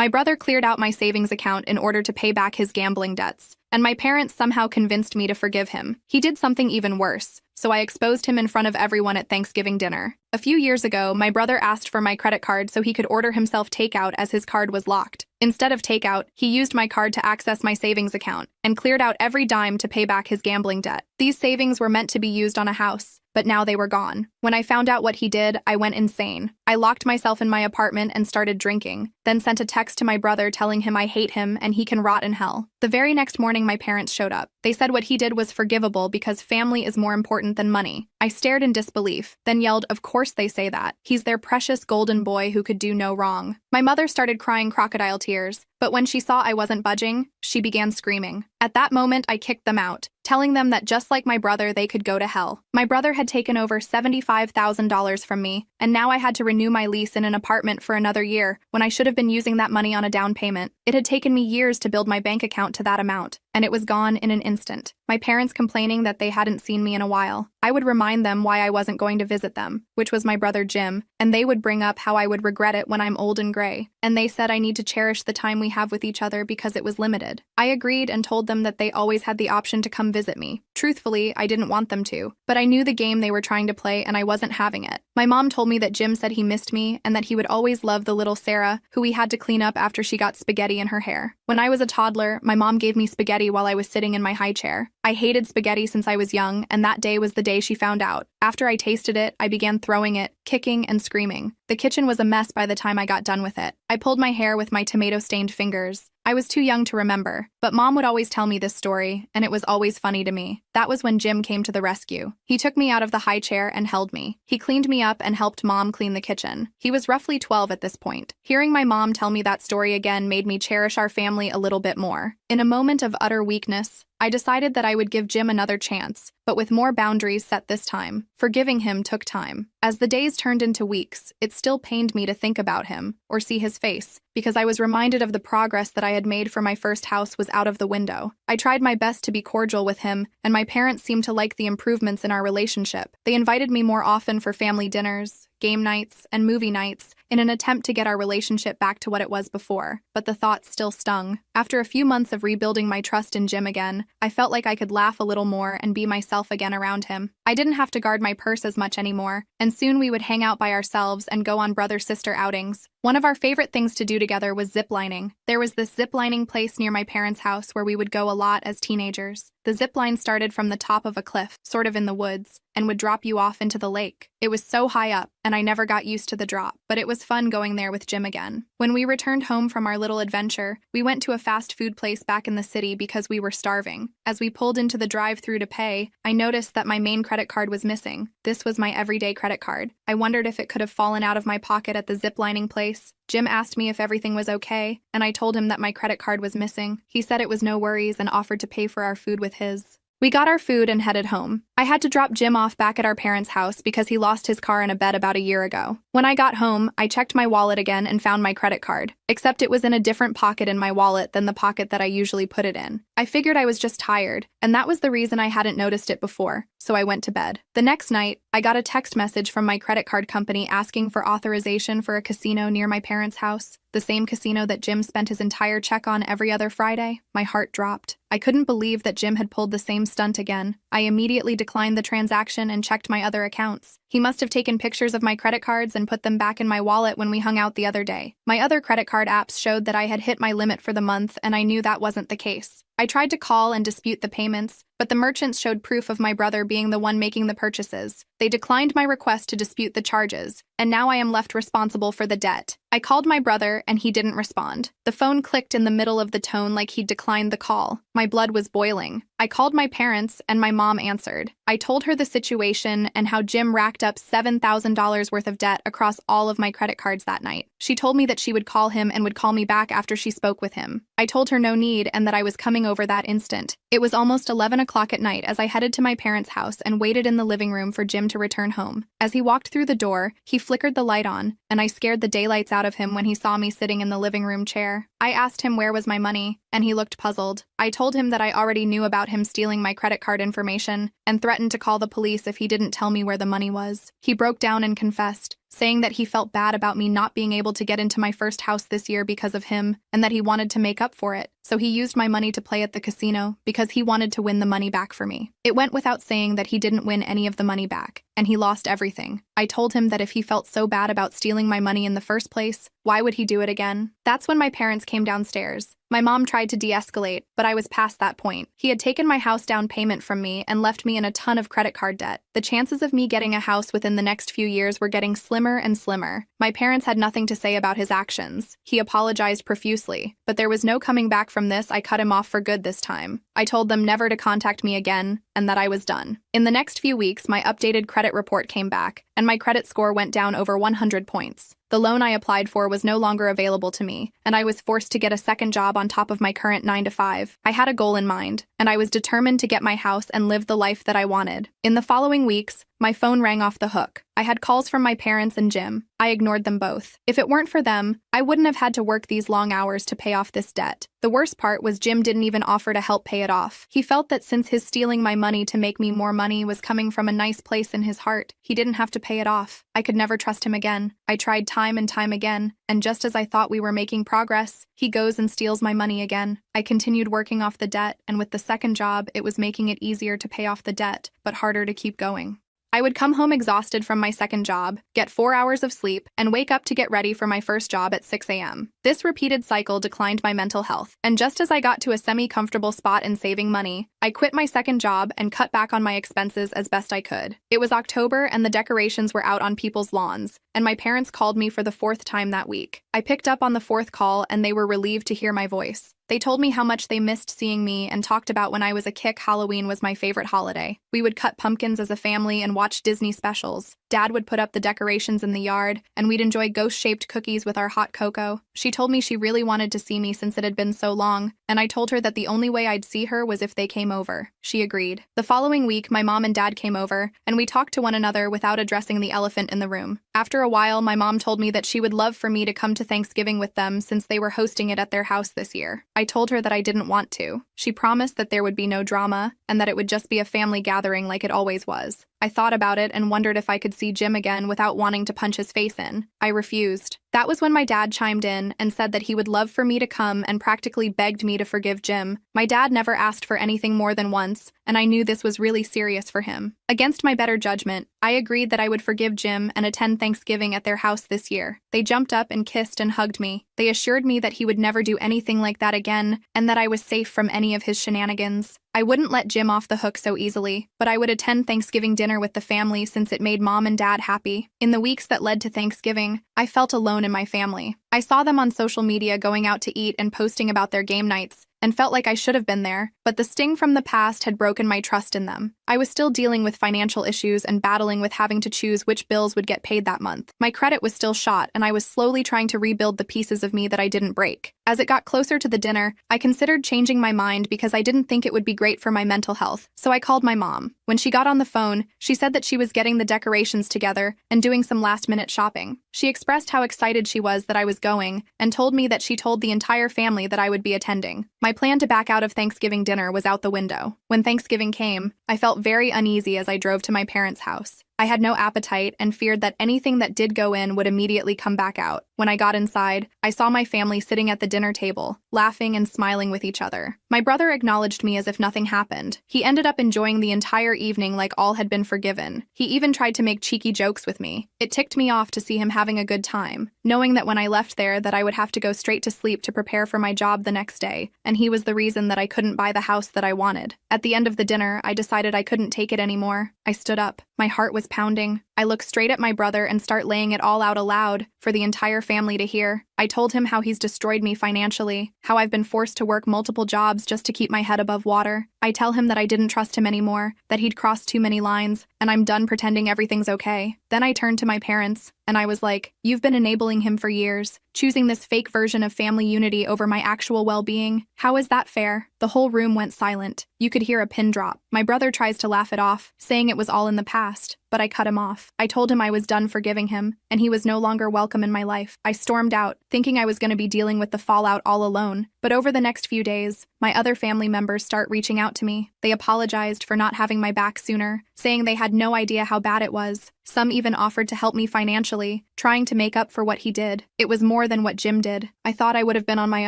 My brother cleared out my savings account in order to pay back his gambling debts, and my parents somehow convinced me to forgive him. He did something even worse, so I exposed him in front of everyone at Thanksgiving dinner. A few years ago, my brother asked for my credit card so he could order himself takeout as his card was locked. Instead of takeout, he used my card to access my savings account and cleared out every dime to pay back his gambling debt. These savings were meant to be used on a house, but now they were gone. When I found out what he did, I went insane. I locked myself in my apartment and started drinking, then sent a text to my brother telling him I hate him and he can rot in hell. The very next morning, my parents showed up. They said what he did was forgivable because family is more important than money. I stared in disbelief, then yelled, "Of course they say that. He's their precious golden boy who could do no wrong." My mother started crying crocodile tears, but when she saw I wasn't budging, she began screaming. At that moment, I kicked them out, telling them that just like my brother, they could go to hell. My brother had taken over $75,000 from me, and now I had to renew my lease in an apartment for another year when I should have been using that money on a down payment. It had taken me years to build my bank account to that amount, and it was gone in an instant. My parents complaining that they hadn't seen me in a while. I would remind them why I wasn't going to visit them, which was my brother Jim, and they would bring up how I would regret it when I'm old and gray, and they said I need to cherish the time we have with each other because it was limited. I agreed and told them that they always had the option to come visit me. Truthfully, I didn't want them to, but I knew the game they were trying to play and I wasn't having it. My mom told me that Jim said he missed me and that he would always love the little Sarah, who he had to clean up after she got spaghetti in her hair. When I was a toddler, my mom gave me spaghetti while I was sitting in my high chair. I hated spaghetti since I was young, and that day was the day she found out. After I tasted it, I began throwing it, kicking and screaming. The kitchen was a mess by the time I got done with it. I pulled my hair with my tomato-stained fingers. I was too young to remember, but Mom would always tell me this story, and it was always funny to me. That was when Jim came to the rescue. He took me out of the high chair and held me. He cleaned me up and helped Mom clean the kitchen. He was roughly 12 at this point. Hearing my mom tell me that story again made me cherish our family a little bit more. In a moment of utter weakness, I decided that I would give Jim another chance, but with more boundaries set this time. Forgiving him took time. As the days turned into weeks, it still pained me to think about him or see his face, because I was reminded of the progress that I had made for my first house was out of the window. I tried my best to be cordial with him, and my parents seemed to like the improvements in our relationship. They invited me more often for family dinners, game nights, and movie nights in an attempt to get our relationship back to what it was before, but the thought still stung. After a few months of rebuilding my trust in Jim again, I felt like I could laugh a little more and be myself again around him. I didn't have to guard my purse as much anymore, and soon we would hang out by ourselves and go on brother-sister outings. One of our favorite things to do together was ziplining. There was this ziplining place near my parents' house where we would go a lot as teenagers. The zip line started from the top of a cliff, sort of in the woods, and would drop you off into the lake. It was so high up, and I never got used to the drop, but it was fun going there with Jim again. When we returned home from our little adventure, we went to a fast food place back in the city because we were starving. As we pulled into the drive-thru to pay, I noticed that my main credit card was missing. This was my everyday credit card. I wondered if it could have fallen out of my pocket at the ziplining place. Jim asked me if everything was okay, and I told him that my credit card was missing. He said it was no worries and offered to pay for our food with his. We got our food and headed home. I had to drop Jim off back at our parents' house because he lost his car in a bed about a year ago. When I got home, I checked my wallet again and found my credit card, except it was in a different pocket in my wallet than the pocket that I usually put it in. I figured I was just tired, and that was the reason I hadn't noticed it before, so I went to bed. The next night, I got a text message from my credit card company asking for authorization for a casino near my parents' house, the same casino that Jim spent his entire check on every other Friday. My heart dropped. I couldn't believe that Jim had pulled the same stunt again. I immediately declined the transaction and checked my other accounts. He must have taken pictures of my credit cards and put them back in my wallet when we hung out the other day. My other credit card apps showed that I had hit my limit for the month, and I knew that wasn't the case. I tried to call and dispute the payments, but the merchants showed proof of my brother being the one making the purchases. They declined my request to dispute the charges, and now I am left responsible for the debt. I called my brother, and he didn't respond. The phone clicked in the middle of the tone like he'd declined the call. My blood was boiling. I called my parents, and my mom answered. I told her the situation and how Jim racked up $7,000 worth of debt across all of my credit cards that night. She told me that she would call him and would call me back after she spoke with him. I told her no need and that I was coming over that instant. It was almost 11 o'clock at night as I headed to my parents' house and waited in the living room for Jim to return home. As he walked through the door, he flickered the light on, and I scared the daylights out of him when he saw me sitting in the living room chair. I asked him where was my money, and he looked puzzled. I told him that I already knew about him stealing my credit card information and threatened to call the police if he didn't tell me where the money was. He broke down and confessed, saying that he felt bad about me not being able to get into my first house this year because of him, and that he wanted to make up for it. So he used my money to play at the casino because he wanted to win the money back for me. It went without saying that he didn't win any of the money back, and he lost everything. I told him that if he felt so bad about stealing my money in the first place, why would he do it again? That's when my parents came downstairs. My mom tried to de-escalate, but I was past that point. He had taken my house down payment from me and left me in a ton of credit card debt. The chances of me getting a house within the next few years were getting slimmer and slimmer. My parents had nothing to say about his actions. He apologized profusely, but there was no coming back from this. I cut him off for good this time. I told them never to contact me again and that I was done. In the next few weeks, my updated credit report came back, and my credit score went down over 100 points. The loan I applied for was no longer available to me, and I was forced to get a second job on top of my current 9-to-5. I had a goal in mind, and I was determined to get my house and live the life that I wanted. In the following weeks, my phone rang off the hook. I had calls from my parents and Jim. I ignored them both. If it weren't for them, I wouldn't have had to work these long hours to pay off this debt. The worst part was Jim didn't even offer to help pay it off. He felt that since his stealing my money to make me more money was coming from a nice place in his heart, he didn't have to pay it off. I could never trust him again. I tried time and time again, and just as I thought we were making progress, he goes and steals my money again. I continued working off the debt, and with the second job, it was making it easier to pay off the debt, but harder to keep going. I would come home exhausted from my second job, get 4 hours of sleep, and wake up to get ready for my first job at 6 a.m. This repeated cycle declined my mental health, and just as I got to a semi-comfortable spot in saving money, I quit my second job and cut back on my expenses as best I could. It was October and the decorations were out on people's lawns, and my parents called me for the 4th time that week. I picked up on the 4th call and they were relieved to hear my voice. They told me how much they missed seeing me and talked about when I was a kid, Halloween was my favorite holiday. We would cut pumpkins as a family and watch Disney specials. Dad would put up the decorations in the yard, and we'd enjoy ghost-shaped cookies with our hot cocoa. She told me she really wanted to see me since it had been so long, and I told her that the only way I'd see her was if they came over. She agreed. The following week, my mom and dad came over, and we talked to one another without addressing the elephant in the room. After a while, my mom told me that she would love for me to come to Thanksgiving with them since they were hosting it at their house this year. I told her that I didn't want to. She promised that there would be no drama, and that it would just be a family gathering like it always was. I thought about it and wondered if I could see Jim again without wanting to punch his face in. I refused. That was when my dad chimed in and said that he would love for me to come and practically begged me to forgive Jim. My dad never asked for anything more than once, and I knew this was really serious for him. Against my better judgment, I agreed that I would forgive Jim and attend Thanksgiving at their house this year. They jumped up and kissed and hugged me. They assured me that he would never do anything like that again and that I was safe from any of his shenanigans. I wouldn't let Jim off the hook so easily, but I would attend Thanksgiving dinner with the family since it made Mom and Dad happy. In the weeks that led to Thanksgiving, I felt alone in my family. I saw them on social media going out to eat and posting about their game nights, and felt like I should have been there, but the sting from the past had broken my trust in them. I was still dealing with financial issues and battling with having to choose which bills would get paid that month. My credit was still shot, and I was slowly trying to rebuild the pieces of me that I didn't break. As it got closer to the dinner, I considered changing my mind because I didn't think it would be great for my mental health, so I called my mom. When she got on the phone, she said that she was getting the decorations together and doing some last-minute shopping. She expressed how excited she was that I was going, and told me that she told the entire family that I would be attending. My plan to back out of Thanksgiving dinner was out the window. When Thanksgiving came, I felt very uneasy as I drove to my parents' house. I had no appetite and feared that anything that did go in would immediately come back out. When I got inside, I saw my family sitting at the dinner table, laughing and smiling with each other. My brother acknowledged me as if nothing happened. He ended up enjoying the entire evening like all had been forgiven. He even tried to make cheeky jokes with me. It ticked me off to see him having a good time, knowing that when I left there that I would have to go straight to sleep to prepare for my job the next day, and he was the reason that I couldn't buy the house that I wanted. At the end of the dinner, I decided I couldn't take it anymore. I stood up. My heart was pounding. I look straight at my brother and start laying it all out aloud for the entire family to hear. I told him how he's destroyed me financially, how I've been forced to work multiple jobs just to keep my head above water. I tell him that I didn't trust him anymore, that he'd crossed too many lines, and I'm done pretending everything's okay. Then I turned to my parents, and I was like, "You've been enabling him for years, choosing this fake version of family unity over my actual well-being. How is that fair?" The whole room went silent. You could hear a pin drop. My brother tries to laugh it off, saying it was all in the past. but I cut him off. I told him I was done forgiving him, and he was no longer welcome in my life. I stormed out, thinking I was going to be dealing with the fallout all alone. But over the next few days, my other family members start reaching out to me. They apologized for not having my back sooner, saying they had no idea how bad it was. Some even offered to help me financially, trying to make up for what he did. It was more than what Jim did. I thought I would have been on my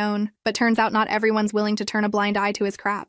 own, but turns out not everyone's willing to turn a blind eye to his crap.